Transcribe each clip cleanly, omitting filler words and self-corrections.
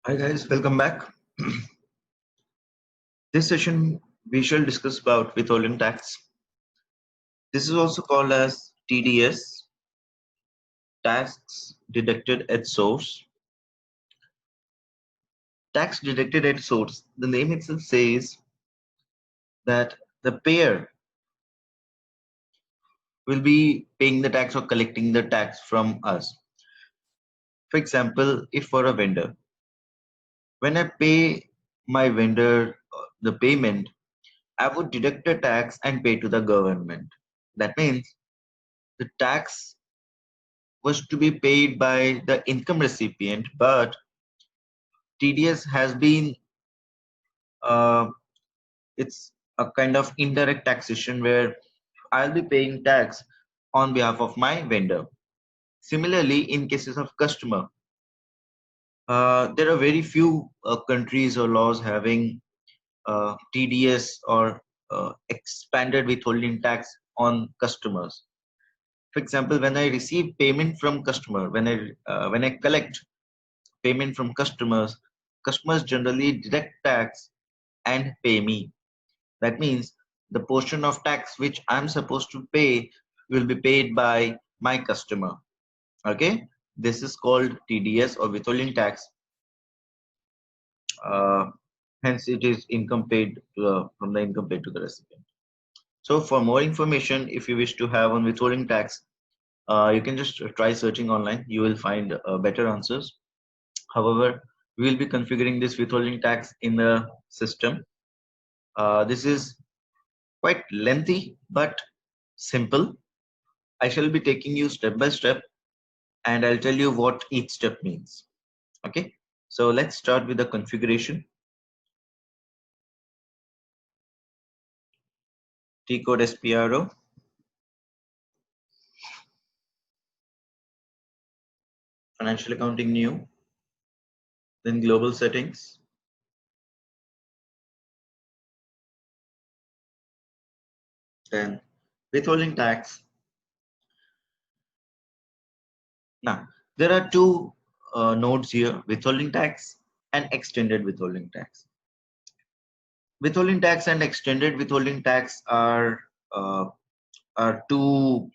Hi guys, welcome back. This session we shall discuss about withholding tax. This is also called as TDS, tax deducted at source. Tax deducted at source. The name itself says that the payer will be paying the tax or collecting the tax from us. For example, if for a vendor, when I pay my vendor the payment, I would deduct the tax and pay to the government. That means the tax was to be paid by the income recipient, but TDS has been uh, it's a kind of indirect taxation where I'll be paying tax on behalf of my vendor. Similarly, in cases of customer, there are very few countries or laws having TDS or expanded withholding tax on customers. For example, when I receive payment from customer, when I collect payment from customers, customers generally deduct tax and pay me. That means the portion of tax which I'm supposed to pay will be paid by my customer. Okay, this is called TDS or withholding tax. Uh, Hence, it is income paid from the income paid to the recipient. So, for more information, if you wish to have on withholding tax, you can just try searching online. You will find better answers. However, we will be configuring this withholding tax in the system. This is quite lengthy but simple. I shall be taking you step by step and I'll tell you what each step means. Okay, so let's start with the configuration. T code SPRO, financial accounting new, then global settings, then withholding tax. Now, there are two nodes here, withholding tax and extended withholding tax. Withholding tax and extended withholding tax uh, are two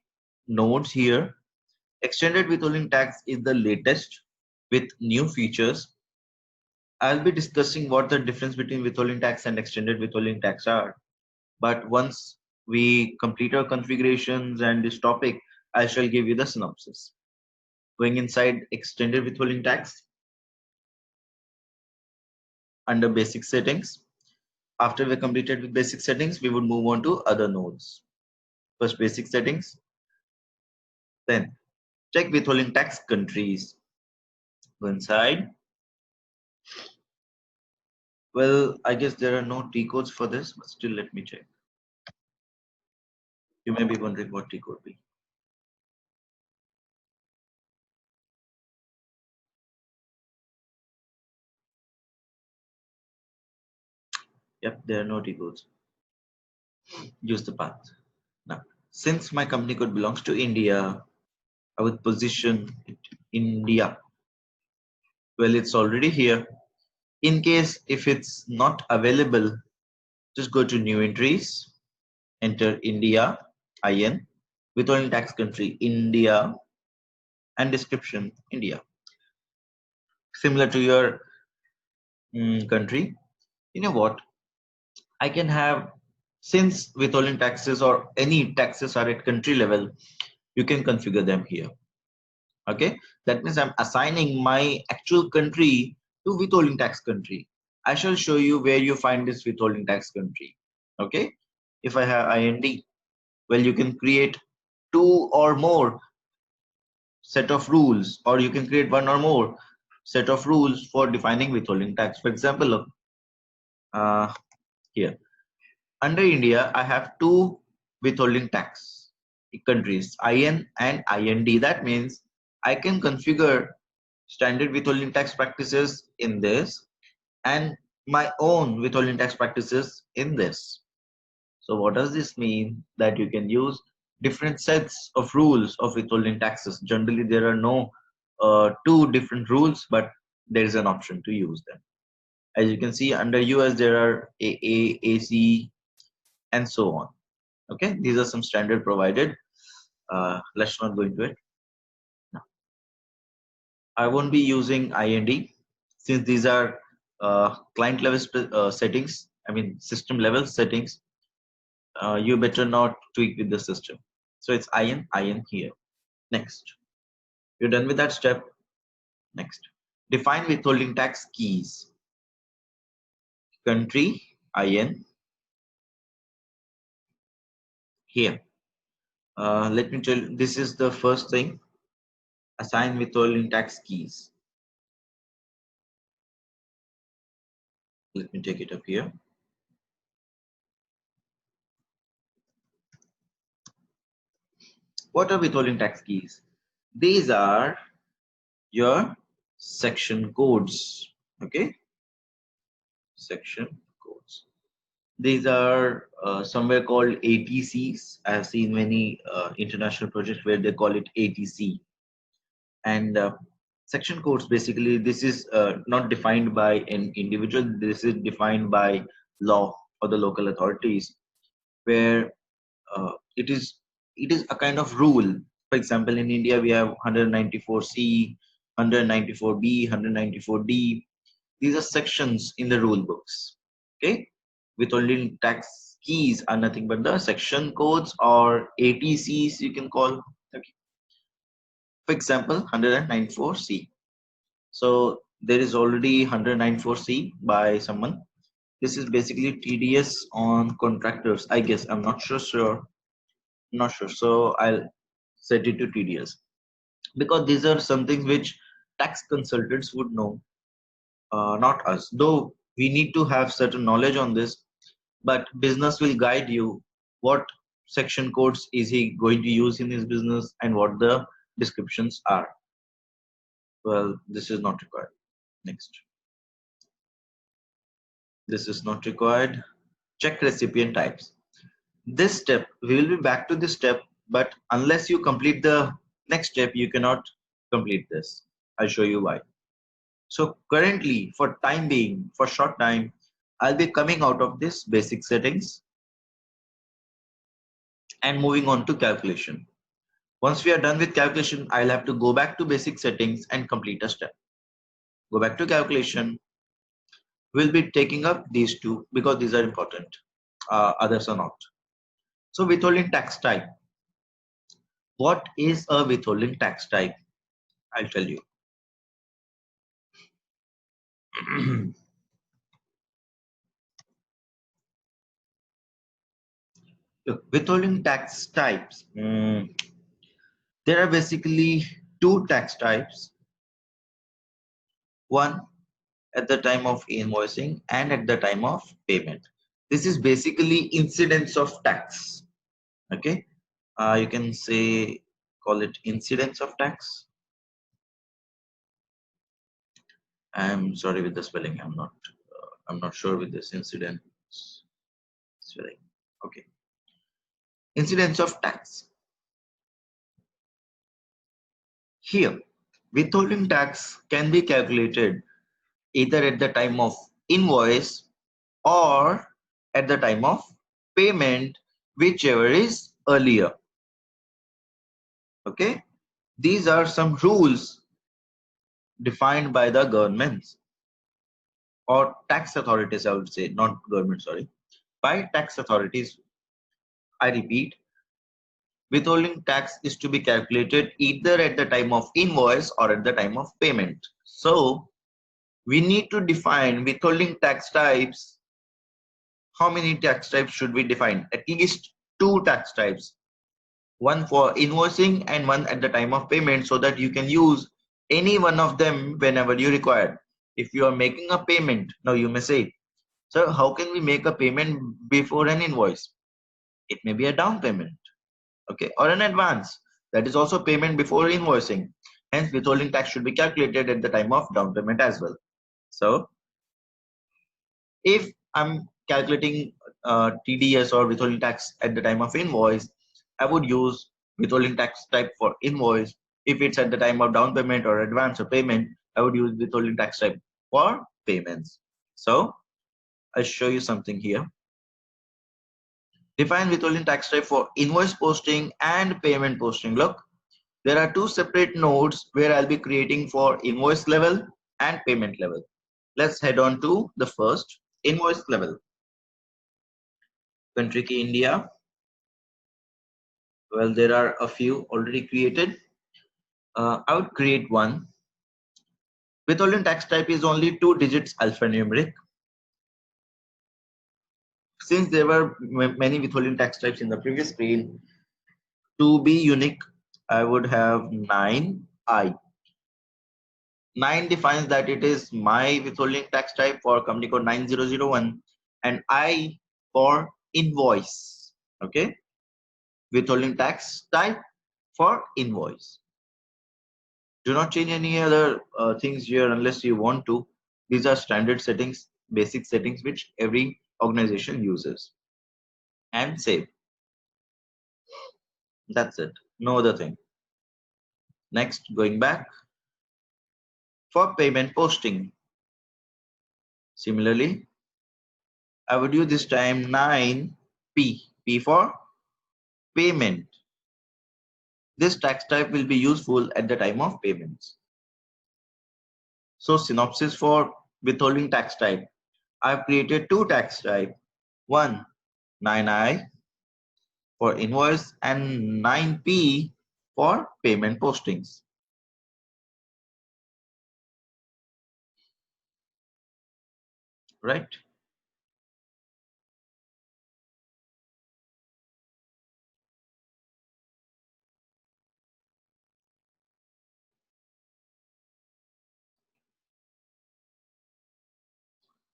nodes here. Extended withholding tax is the latest with new features. I'll be discussing what the difference between withholding tax and extended withholding tax are. But once we complete our configurations and this topic, I shall give you the synopsis. Going inside extended withholding tax under basic settings. After we're completed with basic settings, we would move on to other nodes. First basic settings, then check withholding tax countries. Go inside. Well, I guess there are no T codes for this, but still let me check. You may be wondering what T code be. Yep, there are no T codes. Use the path. Now, since my company code belongs to India, I would position it India. Well, it's already here. In case if it's not available, just go to new entries, enter India, IN, withholding tax country, India, and description, India. Similar to your country. You know what? I can have, since withholding taxes or any taxes are at country level, you can configure them here. Okay, that means I'm assigning my actual country to withholding tax country. I shall show you where you find this withholding tax country. Okay, if I have IND, well, you can create two or more set of rules, or you can create one or more set of rules for defining withholding tax. For example, look, here under India, I have two withholding tax countries, IN and IND. That means I can configure standard withholding tax practices in this and my own withholding tax practices in this. So what does this mean? That you can use different sets of rules of withholding taxes. Generally, there are no two different rules, but there is an option to use them. As you can see, under US there are AA, AC, and so on. Okay, these are some standard provided. Let's not go into it. No. I won't be using IND since these are client level settings. I mean system level settings. You better not tweak with the system. So it's IN here. Next, you're done with that step. Next, define withholding tax keys. Country IN here. Let me tell you, this is the first thing. Assign withholding tax keys. Let me take it up here. What are withholding tax keys? These are your section codes. Okay, section codes. These are somewhere called ATCs. I have seen many international projects where they call it ATC. And section codes, basically, this is not defined by an individual. This is defined by law or the local authorities, where it is a kind of rule. For example, in India, we have 194C, 194B, 194D. These are sections in the rule books. Okay, withholding tax keys are nothing but the section codes or ATCs you can call. Okay. For example, 194C. So there is already 194C by someone. This is basically TDS on contractors. I guess I'm not sure. Not sure. So I'll set it to TDS because these are some things which tax consultants would know, not us. Though we need to have certain knowledge on this, but business will guide you what section codes is he going to use in his business and what the descriptions are. Well, this is not required. Next. This is not required. Check recipient types. This step, we will be back to this step, but unless you complete the next step, you cannot complete this. I'll show you why. So currently, for time being, for short time, I'll be coming out of this basic settings and moving on to calculation. Once we are done with calculation, I'll have to go back to basic settings and complete a step. Go back to calculation. We'll be taking up these two because these are important. Others are not. So withholding tax type. What is a withholding tax type? I'll tell you. Look, withholding tax types. There are basically two tax types. One at the time of invoicing and at the time of payment. This is basically incidence of tax. Okay, you can say call it incidence of tax. I'm sorry with the spelling. I'm not sure with this incidence spelling. Okay, incidence of tax. Here, withholding tax can be calculated either at the time of invoice or at the time of payment, whichever is earlier. Okay, these are some rules defined by the governments or tax authorities, I would say, not government, sorry, by tax authorities. I repeat, withholding tax is to be calculated either at the time of invoice or at the time of payment. So we need to define withholding tax types. How many tax types should we define? At least two tax types, one for invoicing and one at the time of payment, so that you can use any one of them whenever you require. If you are making a payment, now you may say, sir, how can we make a payment before an invoice? It may be a down payment, okay, or an advance. That is also payment before invoicing. Hence, withholding tax should be calculated at the time of down payment as well. So if I'm calculating TDS or withholding tax at the time of invoice, I would use withholding tax type for invoice. If it's at the time of down payment or advance or payment, I would use withholding tax type for payments. So I'll show you something here. Define withholding tax type for invoice posting and payment posting. Look, there are two separate nodes where I'll be creating for invoice level and payment level. Let's head on to the first, invoice level. Country key India. Well, there are a few already created. I would create one. Withholding tax type is only 2 digits alphanumeric. Since there were many withholding tax types in the previous screen, to be unique, I would have 9I. 9 defines that it is my withholding tax type for company code 9001, and I for invoice. Okay, withholding tax type for invoice. Do not change any other things here unless you want to. These are standard settings, basic settings which every organization uses. And save. That's it. No other thing. Next, going back. For payment posting, similarly, I would use this time 9P. P for payment. This tax type will be useful at the time of payments. So synopsis for withholding tax type. I've created two tax type. One, 9I for invoice and 9P for payment postings. Right?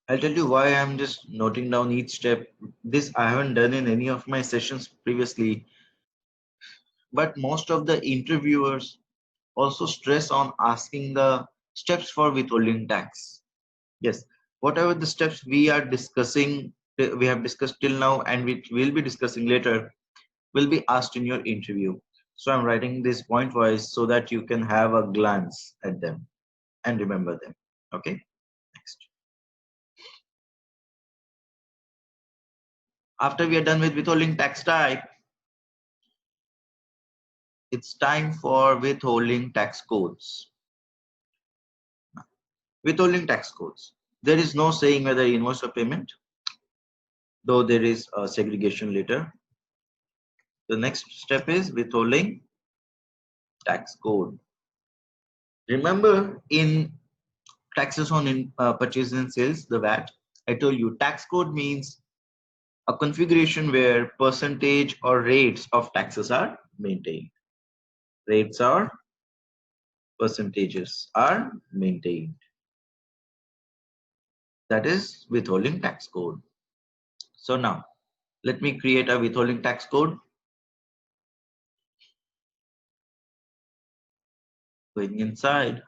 I'll tell you why I'm just noting down each step. This I haven't done in any of my sessions previously, but most of the interviewers also stress on asking the steps for withholding tax. Yes, whatever the steps we are discussing, we have discussed till now, and which we'll be discussing later, will be asked in your interview. So I'm writing this point wise so that you can have a glance at them and remember them. Okay, next. After we are done with withholding tax type, it's time for withholding tax codes. Withholding tax codes. There is no saying whether invoice or payment, though there is a segregation later. The next step is withholding tax code. Remember in taxes on purchases and sales, the VAT, I told you tax code means a configuration where percentage or rates of taxes are maintained. Rates or percentages are maintained. That is withholding tax code. So now let me create a withholding tax code. Going inside,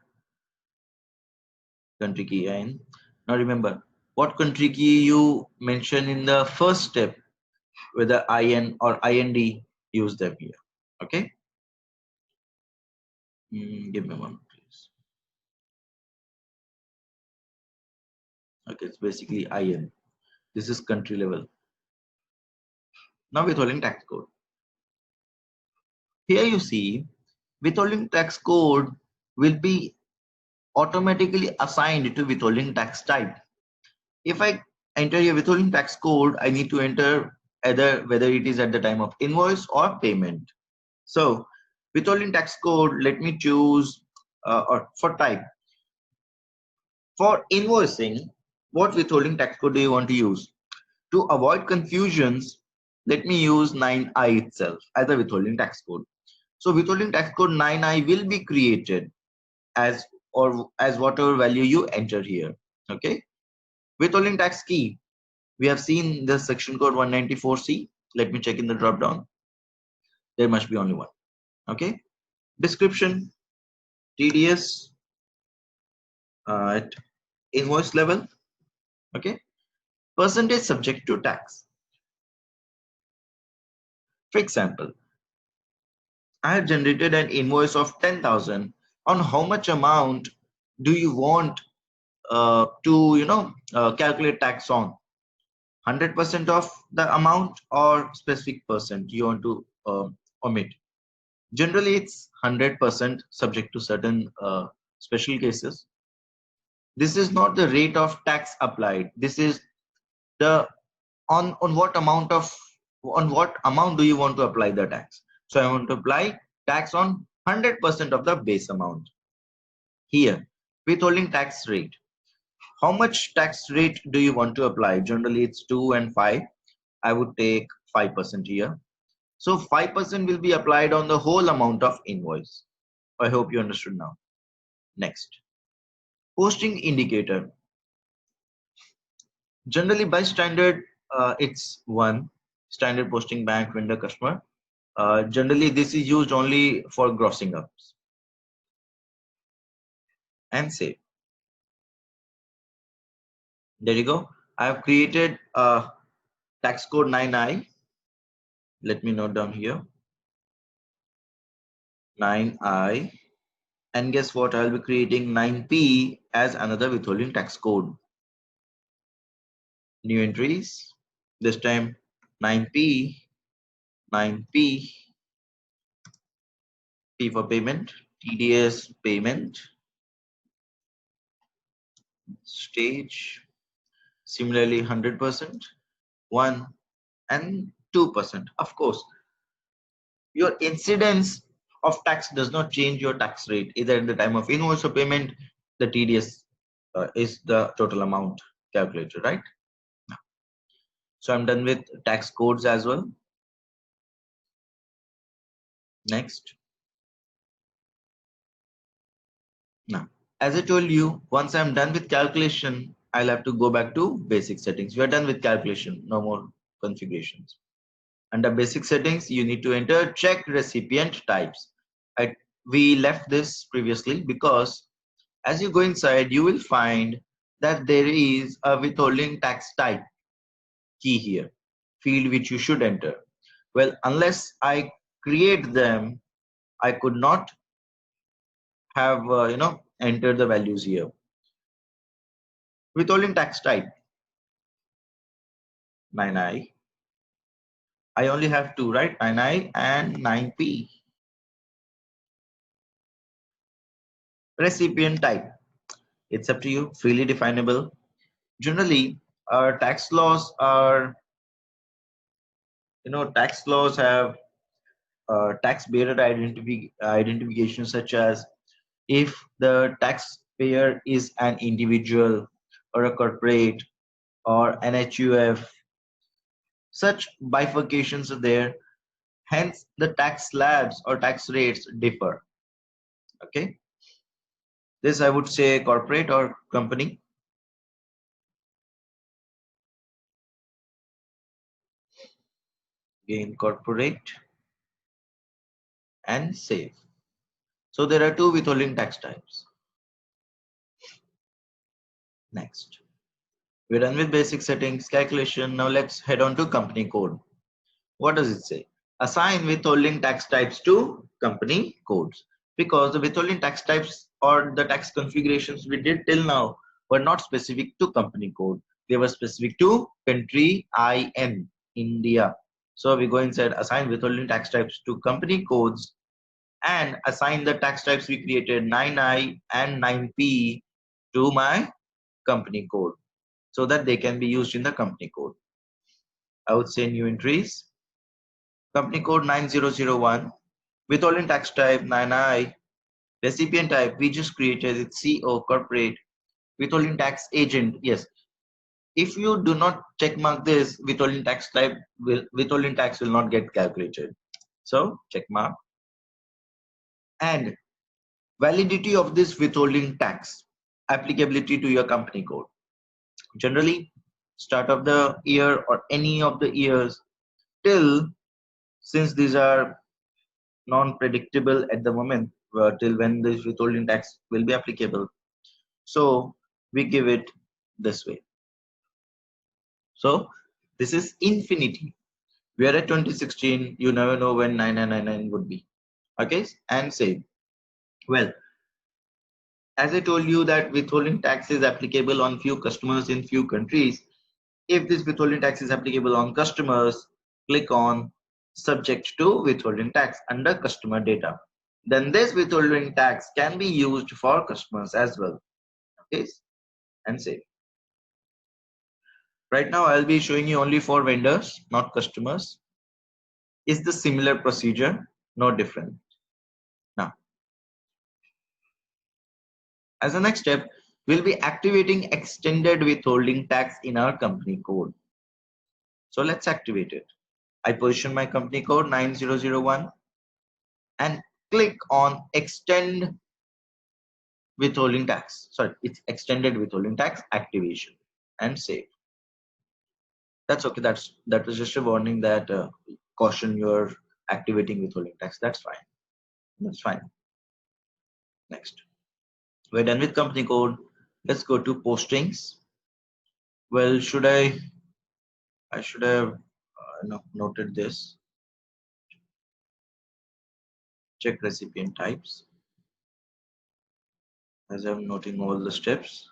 country key in. Now remember what country key you mention in the first step, whether IN or IND, use them here. Okay. Give me a moment, please. Okay, it's basically IN. This is country level. Now withholding tax code. Here you see withholding tax code will be automatically assigned to withholding tax type. If I enter here withholding tax code, I need to enter either whether it is at the time of invoice or payment. So withholding tax code, let me choose or for type. For invoicing, what withholding tax code do you want to use? To avoid confusions, let me use 9I itself as a withholding tax code. So withholding tax code 9I will be created as whatever value you enter here. Okay. Withholding tax key. We have seen the section code 194C. Let me check in the drop down. There must be only one. Okay. Description, TDS at invoice level. Okay. Percentage subject to tax. For example, I have generated an invoice of 10,000. On how much amount do you want to calculate tax on 100% of the amount or specific percent you want to omit? Generally, it's 100% subject to certain special cases. This is not the rate of tax applied. This is the on what amount do you want to apply the tax. So I want to apply tax on 100% of the base amount. Here, withholding tax rate. How much tax rate do you want to apply? Generally, it's 2 and 5. I would take 5% here. So 5% will be applied on the whole amount of invoice. I hope you understood now. Next, posting indicator. Generally, by standard, it's one standard posting bank vendor customer. Generally, this is used only for grossing ups. And save. There you go. I have created a tax code 9I. Let me note down here. 9I. And guess what? I'll be creating 9P as another withholding tax code. New entries. This time 9P, 9P, P for payment, TDS payment, stage. Similarly, 100%, 1 and 2%. Of course, your incidence of tax does not change your tax rate. Either at the time of invoice or payment, the TDS is the total amount calculated, right? So I'm done with tax codes as well. Next. Now, as I told you, once I'm done with calculation, I'll have to go back to basic settings. We are done with calculation, no more configurations. Under basic settings, you need to enter check recipient types. We left this previously because as you go inside, you will find that there is a withholding tax type key here, field which you should enter. Well, unless I create them, I could not have entered the values here. Withholding tax type 9I. I only have two, right? 9I and 9P. Recipient type. It's up to you, freely definable. Generally, our tax laws are, tax laws have taxpayer identification, such as if the taxpayer is an individual or a corporate or an HUF. Such bifurcations are there. Hence, the tax slabs or tax rates differ. Okay. This I would say corporate or company. Again, corporate and save. So there are two withholding tax types. Next. We're done with basic settings, calculation. Now let's head on to company code. What does it say? Assign withholding tax types to company codes. Because the withholding tax types or the tax configurations we did till now were not specific to company code. They were specific to country IN, India. So we go inside assign withholding tax types to company codes and assign the tax types we created 9I and 9P to my company code so that they can be used in the company code. I would say new entries, company code 9001, withholding tax type 9I, recipient type we just created, it's CO corporate, withholding tax agent. Yes, if you do not check mark this, withholding tax will not get calculated. So check mark. And validity of this withholding tax, applicability to your company code. Generally, start of the year or any of the years till, since these are non-predictable at the moment, till when this withholding tax will be applicable. So we give it this way. So this is infinity. We are at 2016. You never know when 9999 would be. Okay, and save. Well, As I told you that withholding tax is applicable on few customers in few countries. If this withholding tax is applicable on customers, click on subject to withholding tax under customer data. Then this withholding tax can be used for customers as well. Okay, and save. Right now I'll be showing you only for vendors, not customers. Is the similar procedure, no different. Now, as a next step, we'll be activating extended withholding tax in our company code. So let's activate it. I position my company code 9001 and click on extend withholding tax. Sorry, it's extended withholding tax activation and save. That's okay. That was just a warning that caution you're activating withholding tax. That's fine. That's fine. Next, we're done with company code. Let's go to postings. Well, I should have noted this. Check recipient types. As I'm noting all the steps,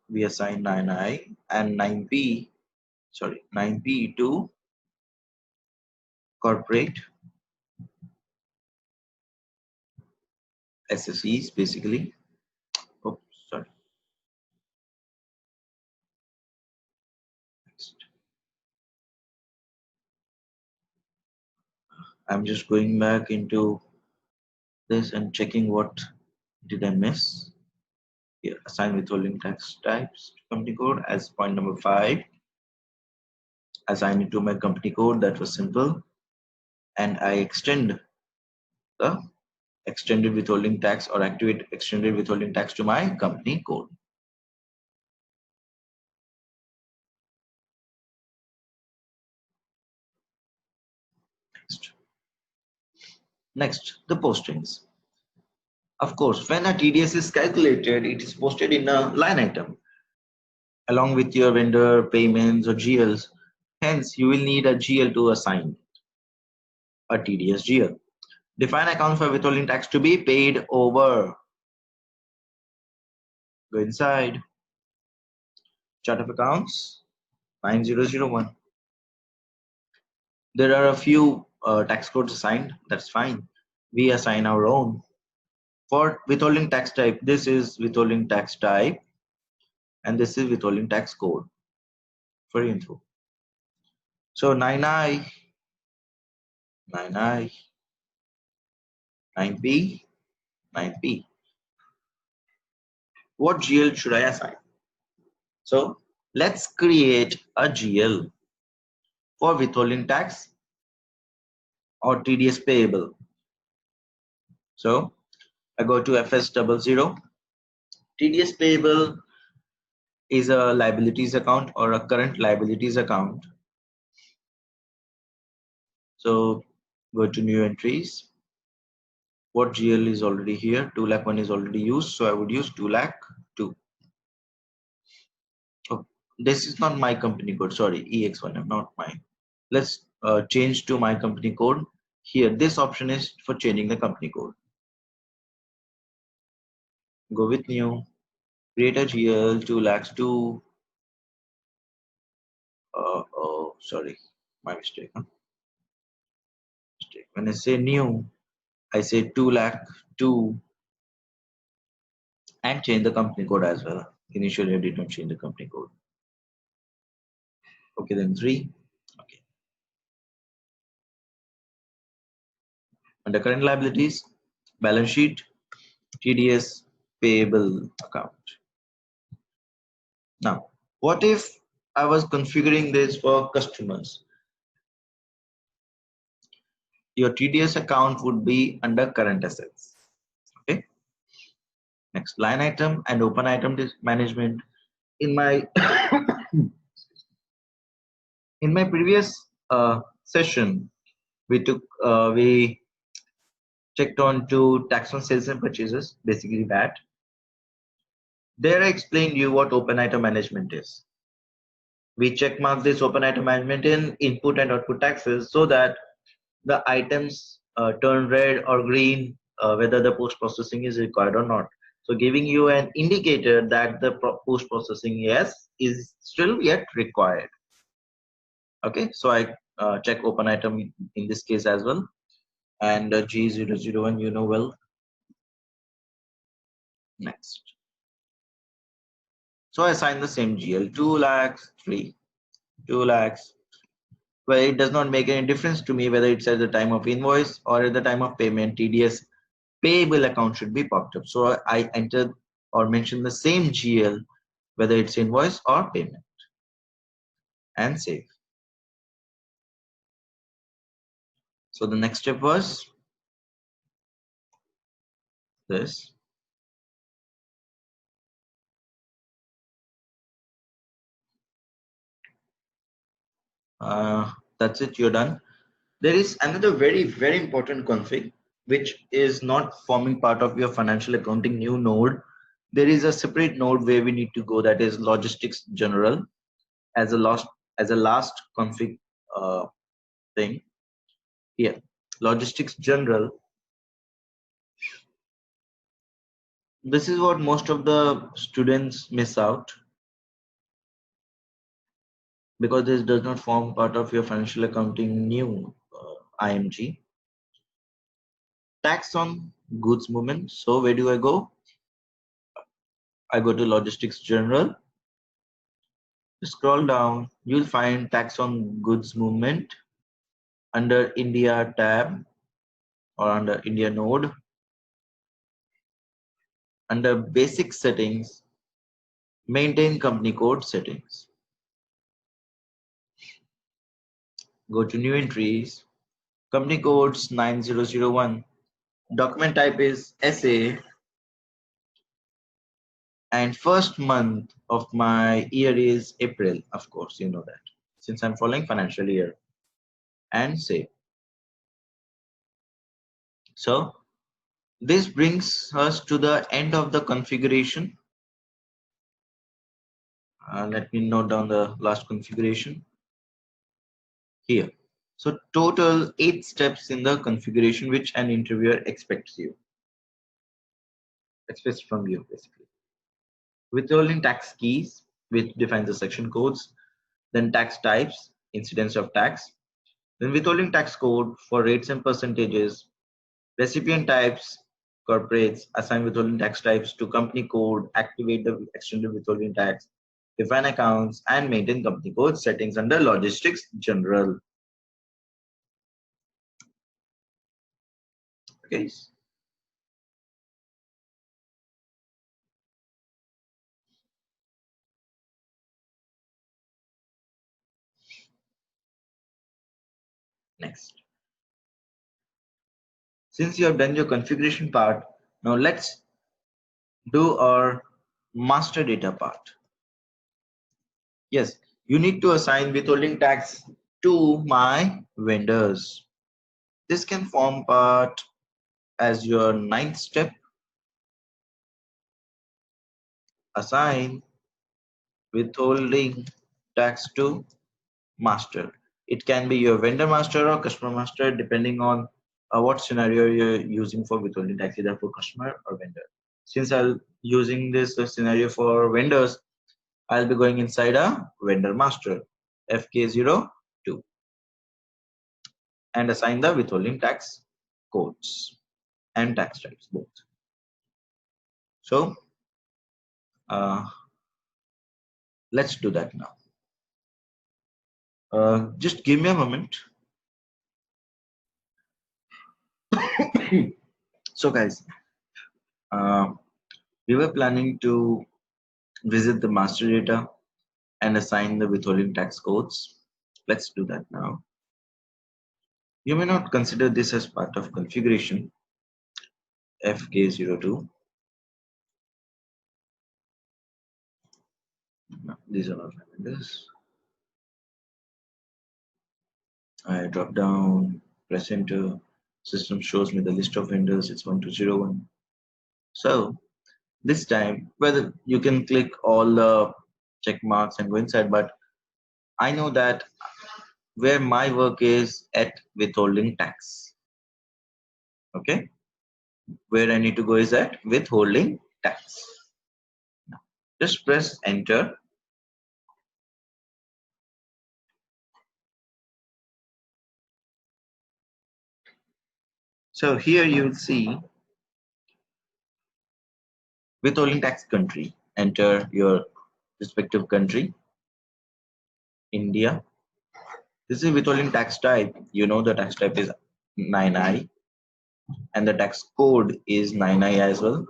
we assign 9i and 9p, sorry, 9p to corporate SSEs basically. Oh, sorry. Next. I'm just going back into this and checking what did I miss. Here, assign withholding tax types to company code as point number 5. Assign it to my company code. That was simple. And I extend the extended withholding tax or activate extended withholding tax to my company code. Next, the postings. Of course, when a TDS is calculated, it is posted in a line item along with your vendor payments or GLs. Hence, you will need a GL to assign a TDS GL. Define account for withholding tax to be paid over. Go inside. Chart of accounts 9001. There are a few tax codes assigned. That's fine. We assign our own. For withholding tax type, this is withholding tax type and this is withholding tax code for info. So 9i, 9i, 9p, 9p. What GL should I assign? So let's create a GL for withholding tax or TDS payable. So I go to FS00. TDS payable is a liabilities account or a current liabilities account. So go to new entries. What GL is already here? 2 lakh 1 is already used, so I would use 2 lakh 2. Oh, this is not my company code. Sorry, EX1, not mine. Let's change to my company code. Here, this option is for changing the company code. Go with new. Create a GL 2 lakhs 2. Oh, sorry, my mistake. When I say new, I say 2 lakh 2 and change the company code as well. Initially, I did not change the company code. Okay, then 3. Okay. Under current liabilities, balance sheet, TDS payable account. Now, what if I was configuring this for customers? Your TDS account would be under current assets. Okay. Next, line item and open item management. In my previous session, we checked on to tax on sales and purchases, basically VAT. There I explained you what open item management is. We check mark this open item management in input and output taxes so that the items turn red or green whether the post processing is required or not. So giving you an indicator that the post processing, yes, is still yet required. Okay, so I check open item in this case as well, and G001, you know well. Next. So I assign the same GL, 2 lakhs, 3, 2 lakhs. Well, it does not make any difference to me whether it's at the time of invoice or at the time of payment. TDS payable account should be popped up. So I entered or mention the same GL, whether it's invoice or payment, and save. So the next step was this. That's it, you're done. There is another very important config which is not forming part of your financial accounting new node. There is a separate node where we need to go, that is logistics general, as a last config thing here. Logistics general, this is what most of the students miss out, because this does not form part of your financial accounting new IMG. Tax on goods movement. So where do I go? I go to logistics general. Scroll down, you'll find tax on goods movement under India tab or under India node. Under basic settings, maintain company code settings. Go to new entries, company codes 9001. Document type is SA, and first month of my year is April. Of course, you know that, since I'm following financial year, and save. So this brings us to the end of the configuration. Let me note down the last configuration here. So total 8 steps in the configuration which an interviewer expects from you basically. Withholding tax keys, which defines the section codes, then tax types, incidence of tax, then withholding tax code for rates and percentages, recipient types, corporates, assign withholding tax types to company code, activate the extended withholding tax, define accounts, and maintain company code settings under logistics general. Okay. Next. Since you have done your configuration part, now let's do our master data part. Yes, you need to assign withholding tax to my vendors. This can form part as your 9th step. Assign withholding tax to master. It can be your vendor master or customer master, depending on what scenario you're using for withholding tax, either for customer or vendor. Since I'll using this scenario for vendors, I'll be going inside a vendor master, FK02, and assign the withholding tax codes and tax types both. So let's do that now. Just give me a moment. So guys, we were planning to visit the master data and assign the withholding tax codes. Let's do that now. You may not consider this as part of configuration, FK02. No, these are not vendors. I drop down, press enter. System shows me the list of vendors. It's 1201. So this time, whether you can click all the check marks and go inside, but I know that where my work is at withholding tax. Okay. Where I need to go is at withholding tax. Now, just press enter. So here you will see withholding tax country. Enter your respective country, India. This is withholding tax type. You know the tax type is 9I and the tax code is 9I as well.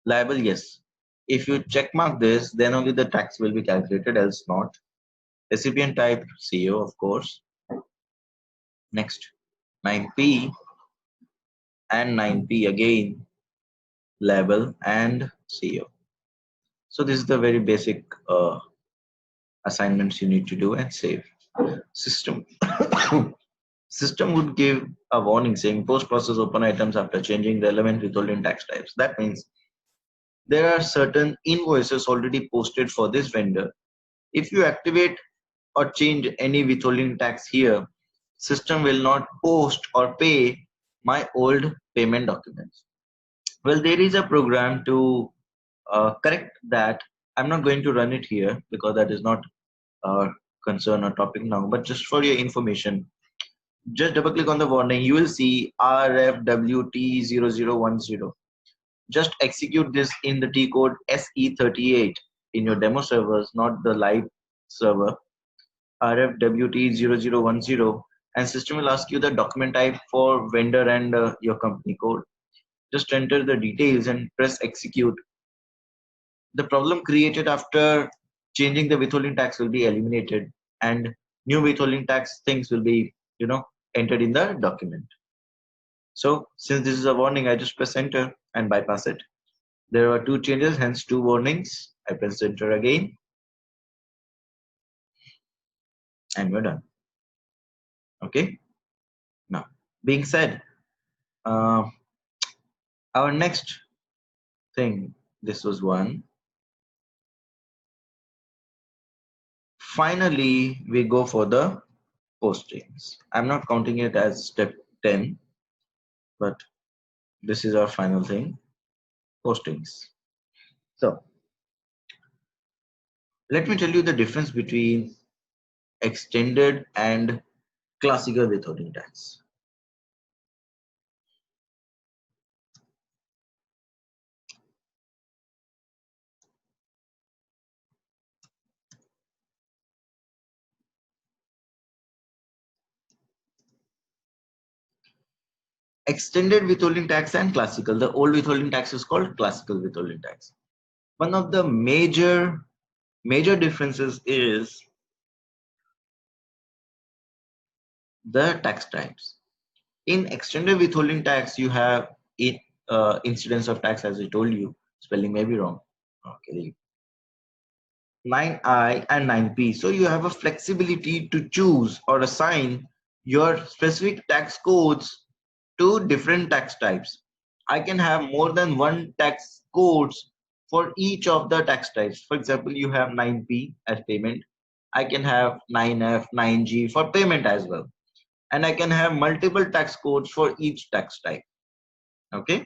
Liable, yes. If you check mark this, then only the tax will be calculated, else not. Recipient type CO, of course. Next, 9P and 9P again, label and CO. So this is the very basic assignments you need to do and save. System. System would give a warning saying post-process open items after changing relevant withholding tax types. That means there are certain invoices already posted for this vendor. If you activate or change any withholding tax here, system will not post or pay my old payment documents. Well, there is a program to correct that. I'm not going to run it here because that is not a concern or topic now, but just for your information, just double click on the warning. You will see RFWT0010. Just execute this in the T code SE38 in your demo servers, not the live server. RFWT0010, and system will ask you the document type for vendor and your company code. Just enter the details and press execute. The problem created after changing the withholding tax will be eliminated, and new withholding tax things will be, entered in the document. So since this is a warning, I just press enter and bypass it. There are two changes, hence two warnings. I press enter again and we're done. Okay. Now, being said, uh, our next thing, this was one. Finally, we go for the postings. I'm not counting it as step 10, but this is our final thing, postings. So let me tell you the difference between extended and classical withholding tax. Extended withholding tax and classical. The old withholding tax is called classical withholding tax. One of the major differences is the tax types. In extended withholding tax, you have incidence of tax, as I told you. Spelling may be wrong. Okay. 9I and 9P. So you have a flexibility to choose or assign your specific tax codes to different tax types. I can have more than one tax codes for each of the tax types. For example, you have 9P as payment. I can have 9F, 9G for payment as well. And I can have multiple tax codes for each tax type. Okay.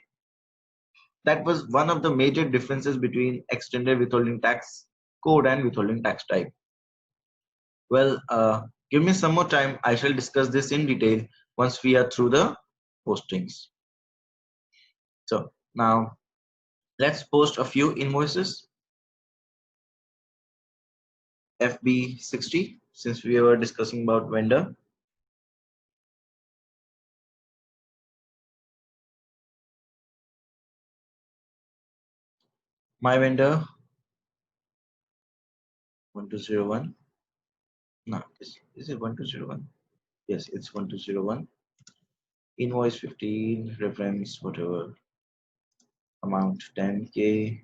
That was one of the major differences between extended withholding tax code and withholding tax type. Well, give me some more time. I shall discuss this in detail once we are through the postings. So now let's post a few invoices. FB60, since we were discussing about vendor. My vendor 1201. No, is it 1201? Yes, it's 1201. Invoice 15, reference, whatever. Amount 10K.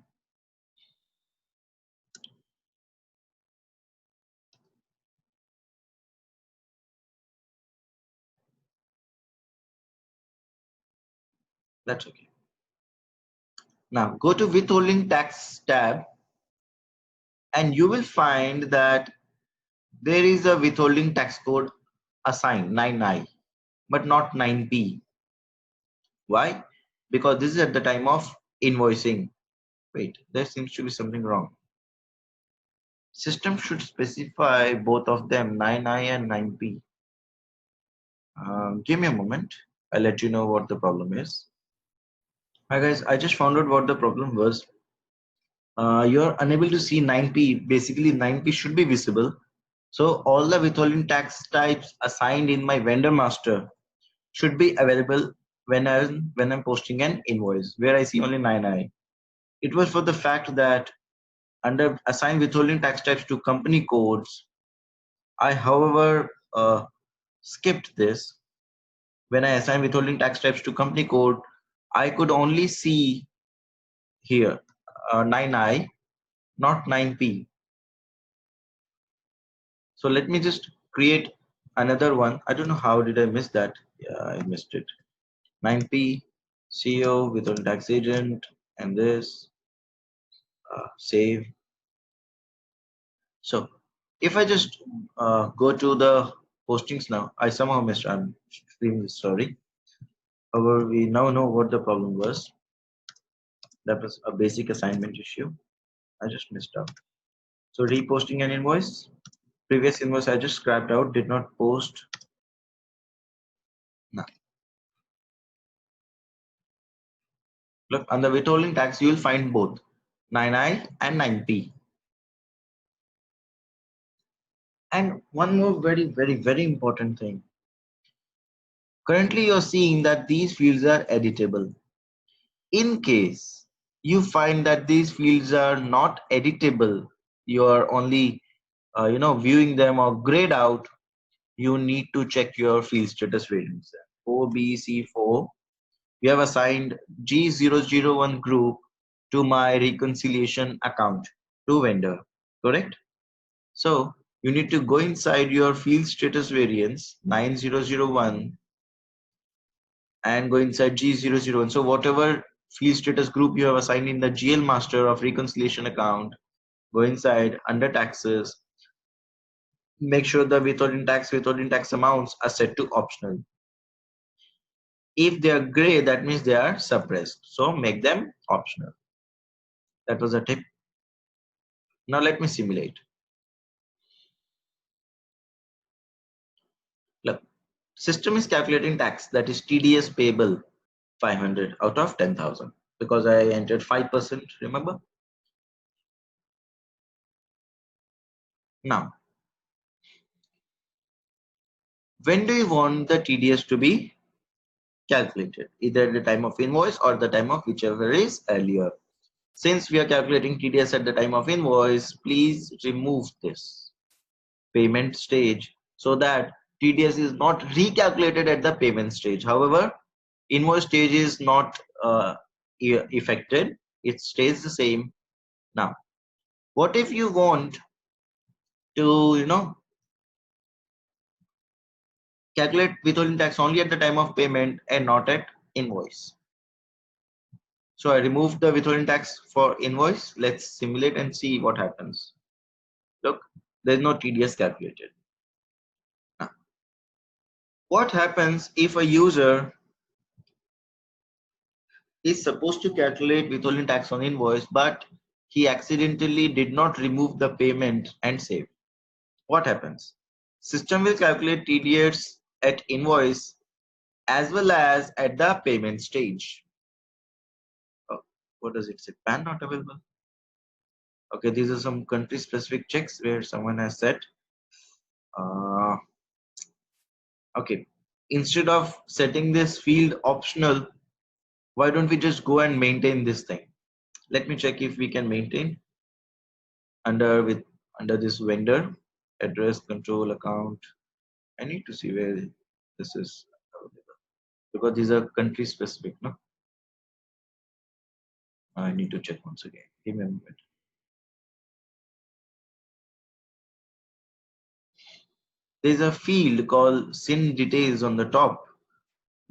That's okay. Now go to withholding tax tab and you will find that there is a withholding tax code assigned 9I but not 9P. Why? because this is at the time of invoicing. Wait, there seems to be something wrong. System should specify both of them, 9i and 9p. Give me a moment. I'll let you know what the problem is. Hi guys, I just found out what the problem was. You're unable to see 9p. Basically, 9p should be visible. So all the withholding tax types assigned in my vendor master should be available when I'm posting an invoice, where I see only 9i. It was for the fact that under assign withholding tax types to company codes, I however skipped this. When I assign withholding tax types to company code, I could only see here 9i, not 9p. So let me just create another one. I don't know how did I miss that. Yeah, I missed it. 9p CO withholding tax agent and this save. So if I just go to the postings now, I somehow missed. I'm extremely sorry. However, we now know what the problem was. That was a basic assignment issue. I just missed out. So reposting an invoice. Previous invoice I just scrapped out, did not post. Now, look, under withholding tax, you will find both 9i and 9p. And one more very important thing. Currently, you're seeing that these fields are editable. In case you find that these fields are not editable, you are only viewing them or grayed out, you need to check your field status variance. 4BC4, we have assigned G001 group to my reconciliation account to vendor, correct? So you need to go inside your field status variance 9001 and go inside G001. So whatever field status group you have assigned in the GL master of reconciliation account, go inside under taxes, make sure the withholding tax amounts are set to optional. If they are gray, that means they are suppressed. So make them optional. That was a tip. Now let me simulate. Look, system is calculating tax, that is TDS payable 500 out of 10,000 because I entered 5%, remember? Now, when do you want the TDS to be calculated? Either at the time of invoice or the time of whichever is earlier. Since we are calculating TDS at the time of invoice, please remove this payment stage so that TDS is not recalculated at the payment stage. However, invoice stage is not affected. It stays the same. Now, what if you want to, calculate withholding tax only at the time of payment and not at invoice? So I removed the withholding tax for invoice. Let's simulate and see what happens. Look, there's no TDS calculated. Now, what happens if a user is supposed to calculate withholding tax on invoice, but he accidentally did not remove the payment and save? What happens? System will calculate TDS at invoice as well as at the payment stage. Oh, what does it say? PAN not available. Okay, these are some country specific checks where someone has said uh, okay, instead of setting this field optional, why don't we just go and maintain this thing? Let me check if we can maintain under this vendor address control account. I need to see where this is available because these are country specific. No, I need to check once again. Give me a moment. There is a field called SIN details on the top,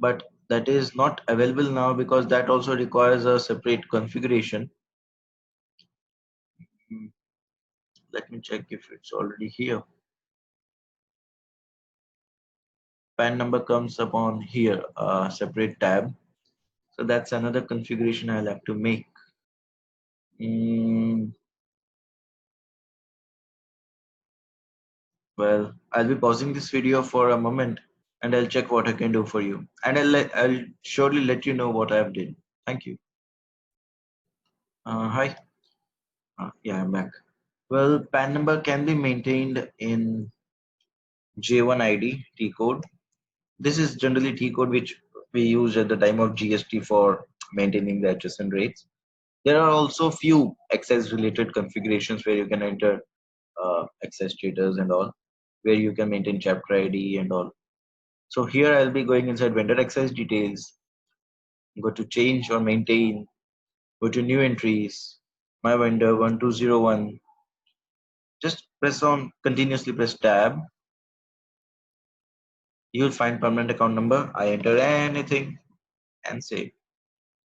but that is not available now because that also requires a separate configuration. Hmm, let me check if it's already here. PAN number comes up on here, a separate tab. So that's another configuration I'll have to make. Mm, well, I'll be pausing this video for a moment and I'll check what I can do for you. And I'll surely let you know what I've did. Thank you. Hi. Yeah, I'm back. Well, PAN number can be maintained in J1 ID T code. This is generally T code which we use at the time of GST for maintaining the HSN rates. There are also few access related configurations where you can enter access status and all, where you can maintain chapter ID and all. So here I'll be going inside vendor access details, go to change or maintain, go to new entries, my vendor 1201. Just press on continuously press tab. You'll find permanent account number. I enter anything and save.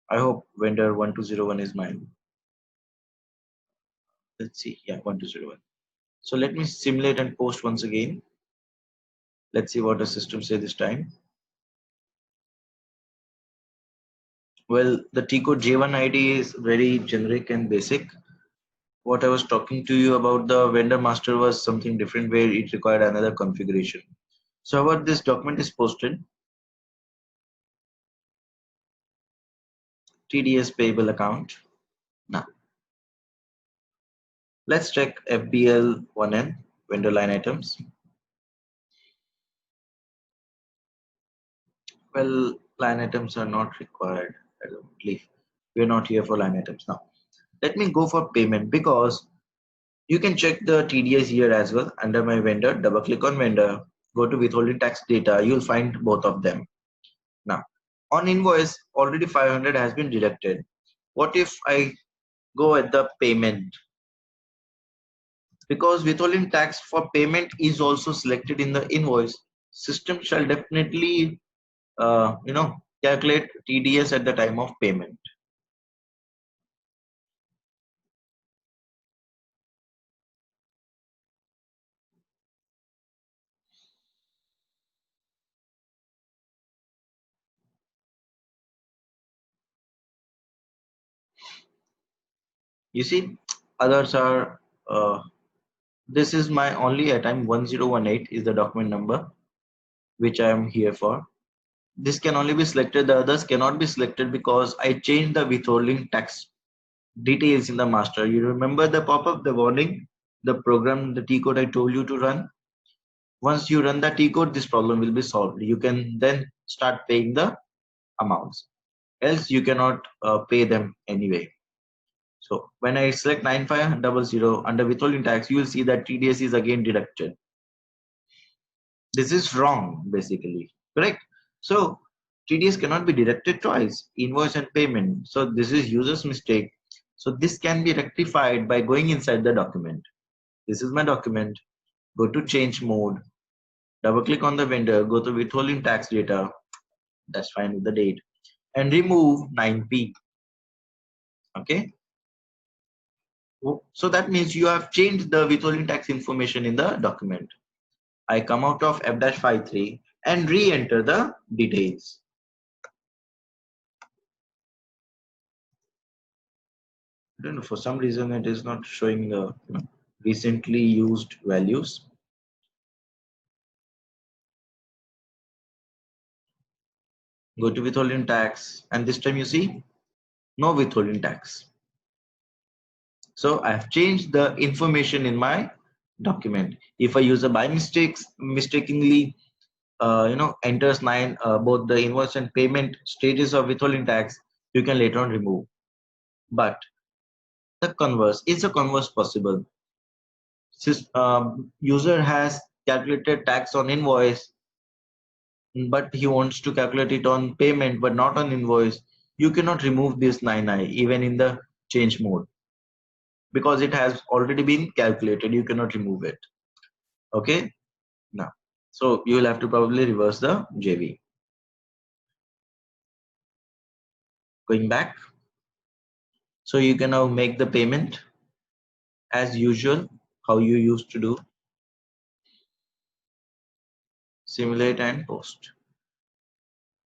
I hope vendor 1201 is mine. Let's see. Yeah, 1201. So let me simulate and post once again. Let's see what the system say this time. Well, the T code J1 ID is very generic and basic. What I was talking to you about the vendor master was something different where it required another configuration. So what this document is posted, TDS payable account. Now let's check FBL 1N vendor line items. Well, line items are not required. I don't believe we're not here for line items now. Let me go for payment because you can check the TDS here as well under my vendor. Double click on vendor, go to withholding tax data. You'll find both of them. Now, on invoice, already 500 has been deducted. What if I go at the payment? Because withholding tax for payment is also selected in the invoice, system shall definitely, calculate TDS at the time of payment. You see, others are, this is my only item 1018 is the document number which I am here for. This can only be selected, the others cannot be selected because I changed the withholding tax details in the master. You remember the pop-up, the warning, the program, the T code I told you to run. Once you run the T code, this problem will be solved. You can then start paying the amounts. Else you cannot pay them anyway. So when I select 9500 under withholding tax, you will see that TDS is again deducted. This is wrong, basically, correct? So TDS cannot be deducted twice, invoice and payment. So this is user's mistake. So this can be rectified by going inside the document. This is my document. Go to change mode, double click on the vendor, go to withholding tax data. That's fine with the date and remove 9P. Okay. So that means you have changed the withholding tax information in the document. I come out of F-53 and re-enter the details. I don't know, for some reason it is not showing the recently used values. Go to withholding tax and this time you see no withholding tax. So I have changed the information in my document. If I use a by mistakes mistakenly enters both the invoice and payment stages of withholding tax, you can later on remove. But the converse, is the converse possible? User has calculated tax on invoice, but he wants to calculate it on payment, but not on invoice. You cannot remove this 9i even in the change mode because it has already been calculated. You cannot remove it. Okay. Now, so you will have to probably reverse the JV. Going back. So you can now make the payment as usual, how you used to do. Simulate and post.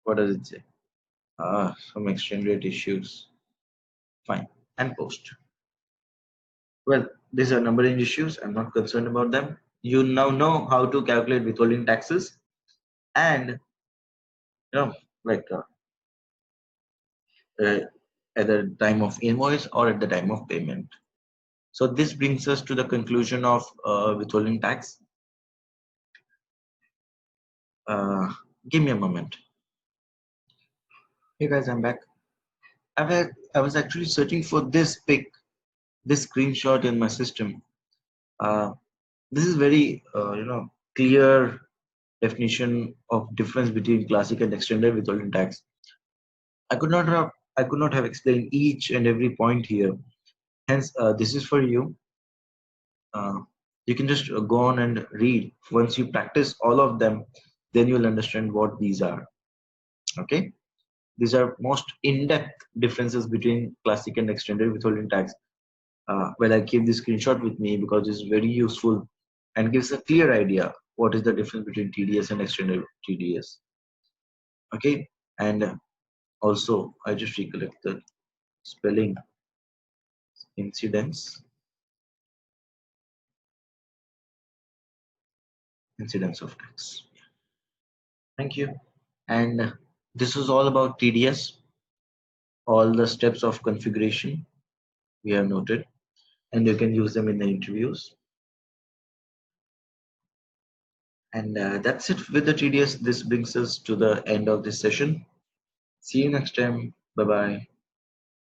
What does it say? Some exchange rate issues. Fine. And post. Well, these are numbering issues. I'm not concerned about them. You now know how to calculate withholding taxes and you know like uh, at the time of invoice or at the time of payment. So this brings us to the conclusion of withholding tax. Uh, Give me a moment. Hey guys, I'm back. I was actually searching for this pic, this screenshot in my system. Uh, this is very clear definition of difference between classic and extended withholding tax. I could not have explained each and every point here. Hence, this is for you. Uh, you can just go on and read. Once you practice all of them, then you'll understand what these are. Okay, these are most in-depth differences between classic and extended withholding tax. Well, I keep this screenshot with me because it's very useful and gives a clear idea what is the difference between TDS and extended TDS. Okay, and also I just recollect the spelling incidence, incidence of tax. Thank you. And this was all about TDS, all the steps of configuration we have noted, and you can use them in the interviews. And that's it with the TDS. This brings us to the end of this session. See you next time. Bye bye.